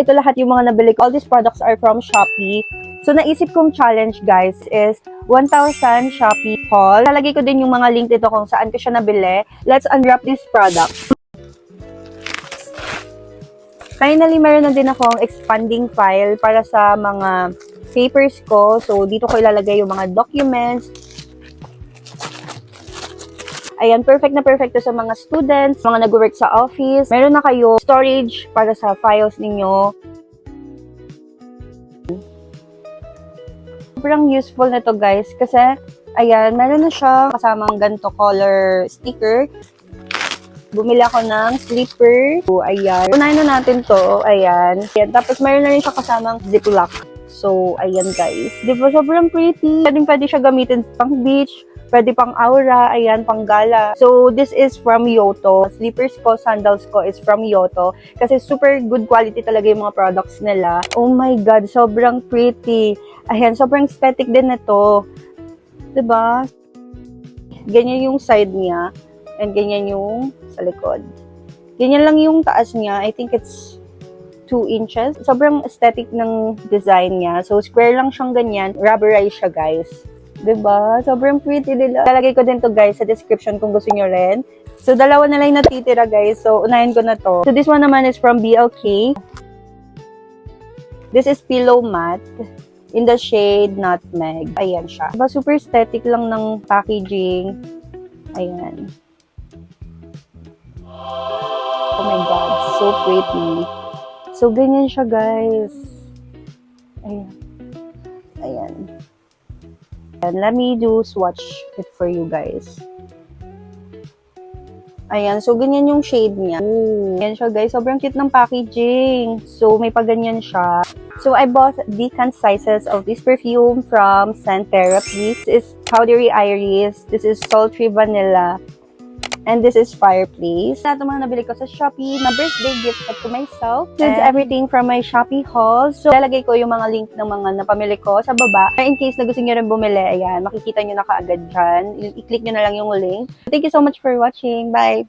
ito lahat yung mga nabili ko. All these products are from Shopee. So, naisip kong challenge, guys, is 1,000 Shopee haul. Lalagay ko din yung mga link dito kung saan ko siya nabili. Let's unwrap this product. Finally, meron na din akong expanding file para sa mga papers ko. So, dito ko ilalagay yung mga documents. Ayan, perfect na perfect to sa mga students, mga nag-work sa office. Meron na kayo storage para sa files ninyo. Sobrang useful na to, guys, kasi, ayan, meron na siya kasamang ganito color sticker. Bumili ako ng slipper. So, ayan. Unahin na natin to. Ayan. Ayan. Tapos, meron na rin siya kasamang ziplock. So, ayan, guys. Diba, sobrang pretty. Pwede siya gamitin pang beach. Pwede pang aura, ayan, pang gala. So, this is from Yoto. Slippers ko, sandals ko is from Yoto. Kasi super good quality talaga yung mga products nila. Oh my God, sobrang pretty. Ayan, sobrang aesthetic din nito. Diba? Ganyan yung side niya. And ganyan yung sa likod. Ganyan lang yung taas niya. I think it's 2 inches. Sobrang aesthetic ng design niya. So, square lang siyang ganyan. Rubberized siya, guys. Diba? Sobrang pretty nila. Lalagay ko din to, guys, sa description kung gusto nyo rin. So, dalawa na lang natitira, guys. So, unahin ko na to. So, this one naman is from BLK. This is Pillow Matte in the shade Nutmeg. Ayan siya. Diba? Super aesthetic lang ng packaging. Ayan. Oh my God. So pretty. So, ganyan siya, guys. Ayan. Ayan. And let me do swatch it for you guys. Ayan, so ganyan yung shade niya. Ooh, ayan siya, guys. Sobrang cute ng packaging. So, may paganyan siya. So, I bought decant sizes of this perfume from Scent Therapy. This is Powdery Iris. This is Sultry Vanilla. And this is Fireplace. Lahat ng mga nabili ko sa Shopee na birthday gift to myself. This is everything from my Shopee haul. So, lalagay ko yung mga link ng mga napamili ko sa baba. In case na gusto nyo rin bumili, ayan, makikita nyo na kaagad dyan. I-click nyo na lang yung link. Thank you so much for watching. Bye!